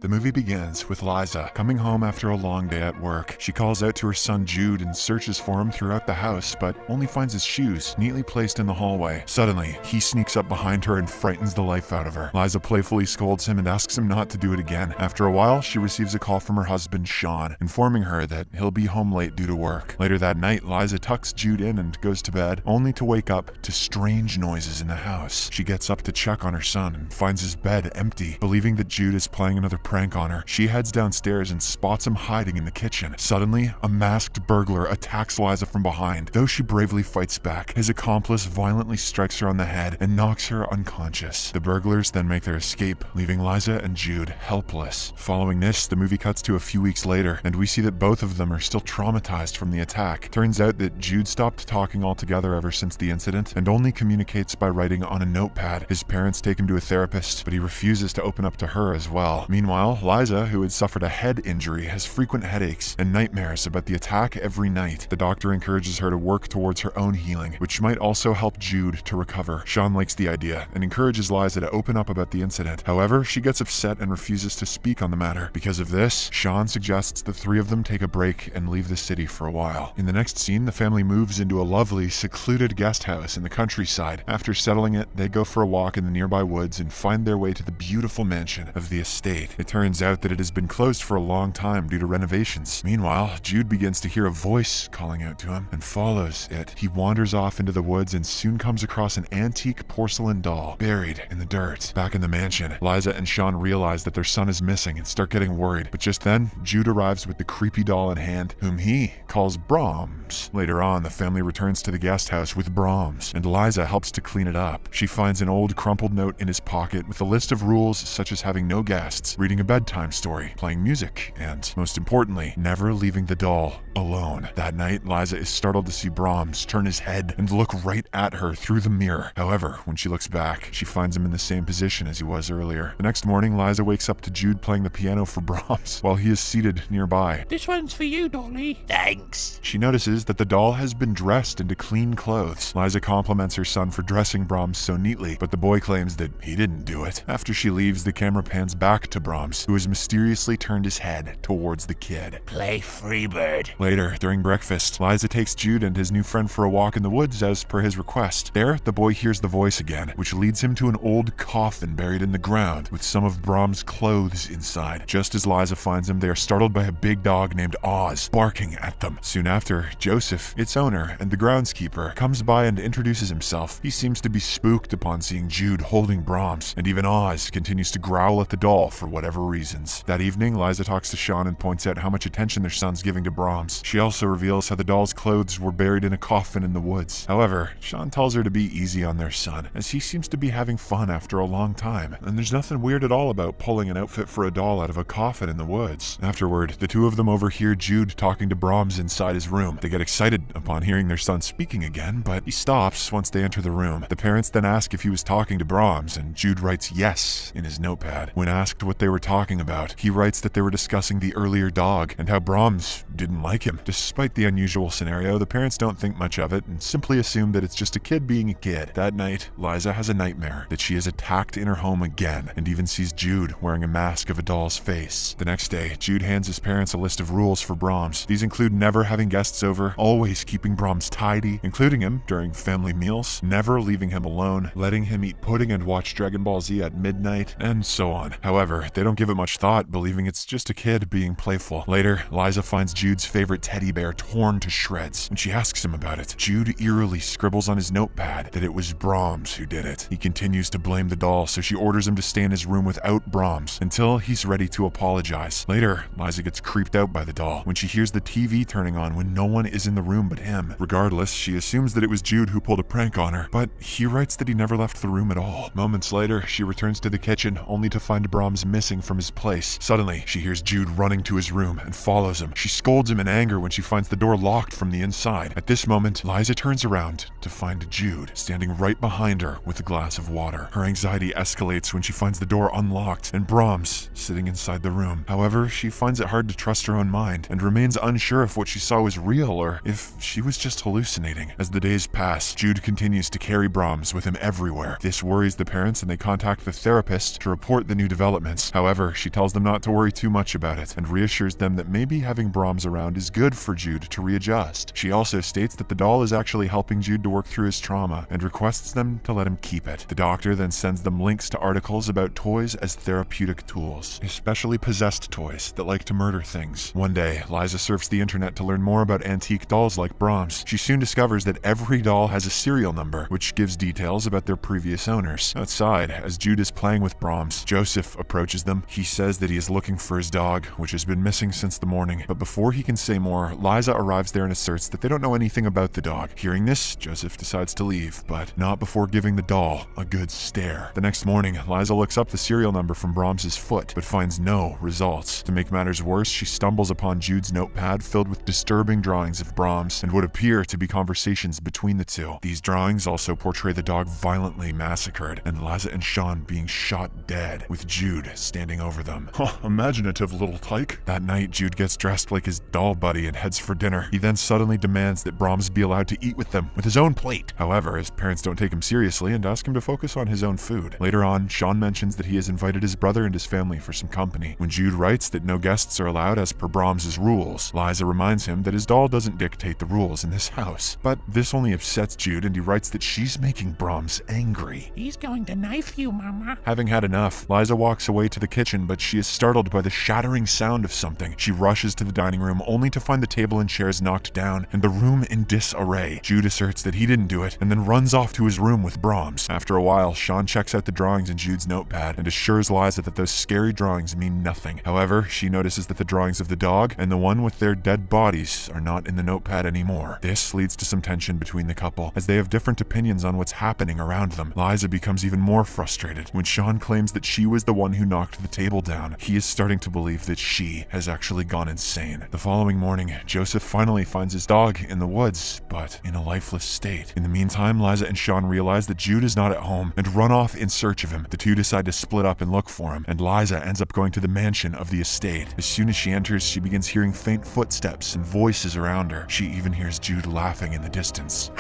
The movie begins with Liza coming home after a long day at work. She calls out to her son Jude and searches for him throughout the house, but only finds his shoes neatly placed in the hallway. Suddenly, he sneaks up behind her and frightens the life out of her. Liza playfully scolds him and asks him not to do it again. After a while, she receives a call from her husband Sean, informing her that he'll be home late due to work. Later that night, Liza tucks Jude in and goes to bed, only to wake up to strange noises in the house. She gets up to check on her son and finds his bed empty. Believing that Jude is playing another prank on her, she heads downstairs and spots him hiding in the kitchen. Suddenly, a masked burglar attacks Liza from behind. Though she bravely fights back, his accomplice violently strikes her on the head and knocks her unconscious. The burglars then make their escape, leaving Liza and Jude helpless. Following this, the movie cuts to a few weeks later, and we see that both of them are still traumatized from the attack. Turns out that Jude stopped talking altogether ever since the incident and only communicates by writing on a notepad. His parents take him to a therapist, but he refuses to open up to her as well. Meanwhile, Liza, who had suffered a head injury, has frequent headaches and nightmares about the attack every night. The doctor encourages her to work towards her own healing, which might also help Jude to recover. Sean likes the idea and encourages Liza to open up about the incident. However, she gets upset and refuses to speak on the matter. Because of this, Sean suggests the three of them take a break and leave the city for a while. In the next scene, the family moves into a lovely, secluded guest house in the countryside. After settling it, they go for a walk in the nearby woods and find their way to the beautiful mansion of the estate. It turns out that it has been closed for a long time due to renovations. Meanwhile, Jude begins to hear a voice calling out to him and follows it. He wanders off into the woods and soon comes across an antique porcelain doll buried in the dirt. Back in the mansion, Liza and Sean realize that their son is missing and start getting worried. But just then, Jude arrives with the creepy doll in hand, whom he calls Brahms. Later on, the family returns to the guest house with Brahms, and Liza helps to clean it up. She finds an old crumpled note in his pocket with a list of rules such as having no guests, reading a bedtime story, playing music, and, most importantly, never leaving the doll alone. That night, Liza is startled to see Brahms turn his head and look right at her through the mirror. However, when she looks back, she finds him in the same position as he was earlier. The next morning, Liza wakes up to Jude playing the piano for Brahms while he is seated nearby. "This one's for you, Dolly." Thanks. She notices that the doll has been dressed into clean clothes. Liza compliments her son for dressing Brahms so neatly, but the boy claims that he didn't do it. After she leaves, the camera pans back to Brahms, who has mysteriously turned his head towards the kid. Play Freebird. Later, during breakfast, Liza takes Jude and his new friend for a walk in the woods as per his request. There, the boy hears the voice again, which leads him to an old coffin buried in the ground with some of Brahms' clothes inside. Just as Liza finds him, they are startled by a big dog named Oz barking at them. Soon after, Joseph, its owner, and the groundskeeper, comes by and introduces himself. He seems to be spooked upon seeing Jude holding Brahms, and even Oz continues to growl at the doll for whatever reasons. That evening, Liza talks to Sean and points out how much attention their son's giving to Brahms. She also reveals how the doll's clothes were buried in a coffin in the woods. However, Sean tells her to be easy on their son, as he seems to be having fun after a long time, and there's nothing weird at all about pulling an outfit for a doll out of a coffin in the woods. Afterward, the two of them overhear Jude talking to Brahms inside his room. They get excited upon hearing their son speaking again, but he stops once they enter the room. The parents then ask if he was talking to Brahms, and Jude writes yes in his notepad. When asked what they were talking about, he writes that they were discussing the earlier dog and how Brahms didn't like him. Despite the unusual scenario, the parents don't think much of it and simply assume that it's just a kid being a kid. That night, Liza has a nightmare that she is attacked in her home again and even sees Jude wearing a mask of a doll's face. The next day, Jude hands his parents a list of rules for Brahms. These include never having guests over, always keeping Brahms tidy, including him during family meals, never leaving him alone, letting him eat pudding and watch Dragon Ball Z at midnight, and so on. However, they don't give it much thought, believing it's just a kid being playful. Later, Liza finds Jude's favorite teddy bear torn to shreds. When she asks him about it, Jude eerily scribbles on his notepad that it was Brahms who did it. He continues to blame the doll, so she orders him to stay in his room without Brahms until he's ready to apologize. Later, Liza gets creeped out by the doll when she hears the TV turning on when no one is in the room but him. Regardless, she assumes that it was Jude who pulled a prank on her, but he writes that he never left the room at all. Moments later, she returns to the kitchen only to find Brahms missing from his place. Suddenly, she hears Jude running to his room and follows him. She scolds scolds him in anger when she finds the door locked from the inside. At this moment, Liza turns around to find Jude standing right behind her with a glass of water. Her anxiety escalates when she finds the door unlocked and Brahms sitting inside the room. However, she finds it hard to trust her own mind and remains unsure if what she saw was real or if she was just hallucinating. As the days pass, Jude continues to carry Brahms with him everywhere. This worries the parents and they contact the therapist to report the new developments. However, she tells them not to worry too much about it and reassures them that maybe having Brahms around is good for Jude to readjust. She also states that the doll is actually helping Jude to work through his trauma and requests them to let him keep it. The doctor then sends them links to articles about toys as therapeutic tools, especially possessed toys that like to murder things. One day, Liza surfs the internet to learn more about antique dolls like Brahms. She soon discovers that every doll has a serial number, which gives details about their previous owners. Outside, as Jude is playing with Brahms, Joseph approaches them. He says that he is looking for his dog, which has been missing since the morning. But before he can say more, Liza arrives there and asserts that they don't know anything about the dog. Hearing this, Joseph decides to leave, but not before giving the doll a good stare. The next morning, Liza looks up the serial number from Brahms' foot, but finds no results. To make matters worse, she stumbles upon Jude's notepad filled with disturbing drawings of Brahms and what appear to be conversations between the two. These drawings also portray the dog violently massacred and Liza and Sean being shot dead, with Jude standing over them. Imaginative little tyke. That night, Jude gets dressed like his doll buddy and heads for dinner. He then suddenly demands that Brahms be allowed to eat with them with his own plate. However, his parents don't take him seriously and ask him to focus on his own food. Later on, Sean mentions that he has invited his brother and his family for some company. When Jude writes that no guests are allowed as per Brahms' rules, Liza reminds him that his doll doesn't dictate the rules in this house. But this only upsets Jude and he writes that she's making Brahms angry. He's going to knife you, Mama. Having had enough, Liza walks away to the kitchen, but she is startled by the shattering sound of something. She rushes to the dining room only to find the table and chairs knocked down and the room in disarray. Jude asserts that he didn't do it and then runs off to his room with Brahms. After a while, Sean checks out the drawings in Jude's notepad and assures Liza that those scary drawings mean nothing. However, she notices that the drawings of the dog and the one with their dead bodies are not in the notepad anymore. This leads to some tension between the couple as they have different opinions on what's happening around them. Liza becomes even more frustrated when Sean claims that she was the one who knocked the table down. He is starting to believe that she has actually gone insane. The following morning, Joseph finally finds his dog in the woods, but in a lifeless state. In the meantime, Liza and Sean realize that Jude is not at home and run off in search of him. The two decide to split up and look for him, and Liza ends up going to the mansion of the estate. As soon as she enters, she begins hearing faint footsteps and voices around her. She even hears Jude laughing in the distance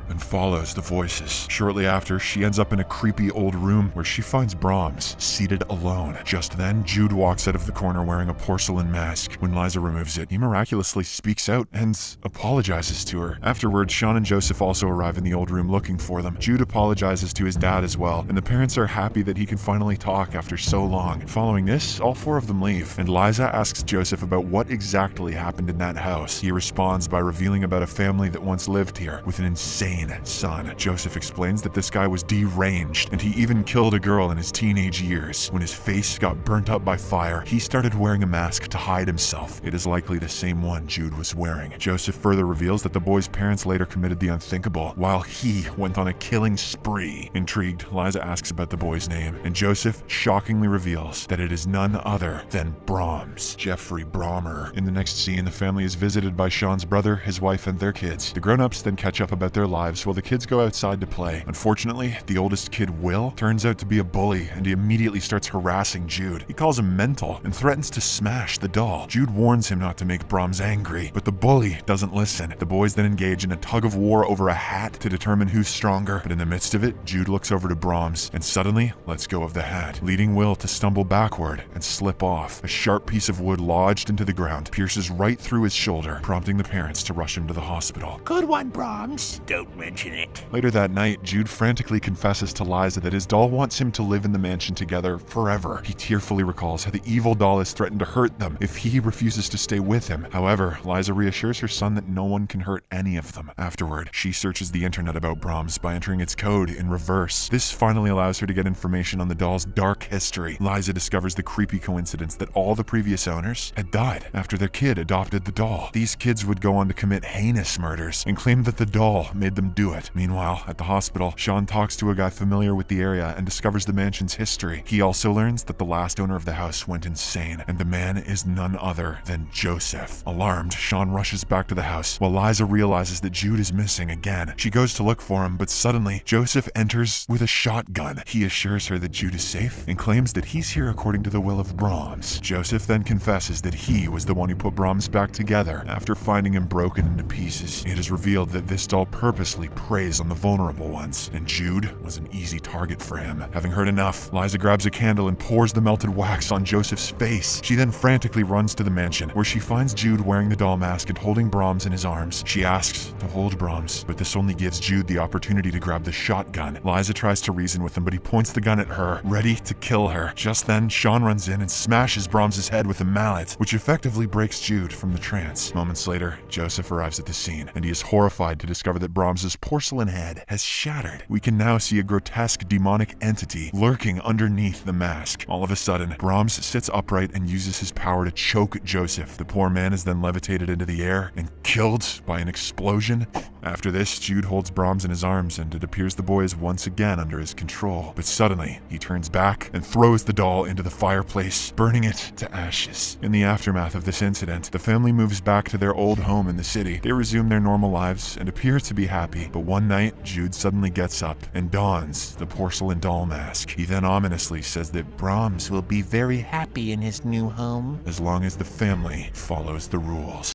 and follows the voices. Shortly after, she ends up in a creepy old room where she finds Brahms seated alone. Just then, Jude walks out of the corner wearing a porcelain mask. When Liza removes it, he miraculously speaks out and apologizes to her. Afterwards, Sean and Joseph also arrive in the old room looking for them. Jude apologizes to his dad as well, and the parents are happy that he can finally talk after so long. Following this, all four of them leave, and Liza asks Joseph about what exactly happened in that house. He responds by revealing about a family that once lived here with an insane son. Joseph explains that this guy was deranged, and he even killed a girl in his teenage years. When his face got burnt up by fire, he started wearing a mask to hide himself. It is likely the same one Jude was wearing. Joseph further reveals that the boy's parents later committed the unthinkable, while he went on a killing spree. Intrigued, Liza asks about the boy's name, and Joseph shockingly reveals that it is none other than Brahms, Jeffrey Brahmer. In the next scene, the family is visited by Sean's brother, his wife, and their kids. The grown-ups then catch up about their lives while the kids go outside to play. Unfortunately, the oldest kid, Will, turns out to be a bully and he immediately starts harassing Jude. He calls him mental and threatens to smash the doll. Jude warns him not to make Brahms angry, but the bully doesn't listen. The boys then engage in a tug of war over a hat to determine who's stronger, but in the midst of it, Jude looks over to Brahms and suddenly lets go of the hat, leading Will to stumble backward and slip off. A sharp piece of wood lodged into the ground pierces right through his shoulder, prompting the parents to rush him to the hospital. Good one, Brahms. Don't mention it. Later that night, Jude frantically confesses to Liza that his doll wants him to live in the mansion together forever. He tearfully recalls how the evil doll has threatened to hurt them if he refuses to stay with him. However, Liza reassures her son that no one can hurt any of them. Afterward, she searches the internet about Brahms by entering its code in reverse. This finally allows her to get information on the doll's dark history. Liza discovers the creepy coincidence that all the previous owners had died after their kid adopted the doll. These kids would go on to commit heinous murders and claim that the doll made them couldn't do it. Meanwhile, at the hospital, Sean talks to a guy familiar with the area and discovers the mansion's history. He also learns that the last owner of the house went insane, and the man is none other than Joseph. Alarmed, Sean rushes back to the house while Liza realizes that Jude is missing again. She goes to look for him, but suddenly, Joseph enters with a shotgun. He assures her that Jude is safe and claims that he's here according to the will of Brahms. Joseph then confesses that he was the one who put Brahms back together after finding him broken into pieces. It is revealed that this doll purposely preys on the vulnerable ones, and Jude was an easy target for him. Having heard enough, Liza grabs a candle and pours the melted wax on Joseph's face. She then frantically runs to the mansion, where she finds Jude wearing the doll mask and holding Brahms in his arms. She asks to hold Brahms, but this only gives Jude the opportunity to grab the shotgun. Liza tries to reason with him, but he points the gun at her, ready to kill her. Just then, Sean runs in and smashes Brahms' head with a mallet, which effectively breaks Jude from the trance. Moments later, Joseph arrives at the scene, and he is horrified to discover that Brahms' porcelain head has shattered. We can now see a grotesque demonic entity lurking underneath the mask. All of a sudden, Brahms sits upright and uses his power to choke Joseph. The poor man is then levitated into the air and killed by an explosion. After this, Jude holds Brahms in his arms, and it appears the boy is once again under his control. But suddenly, he turns back and throws the doll into the fireplace, burning it to ashes. In the aftermath of this incident, the family moves back to their old home in the city. They resume their normal lives and appear to be happy. But one night, Jude suddenly gets up and dons the porcelain doll mask. He then ominously says that Brahms will be very happy in his new home as long as the family follows the rules.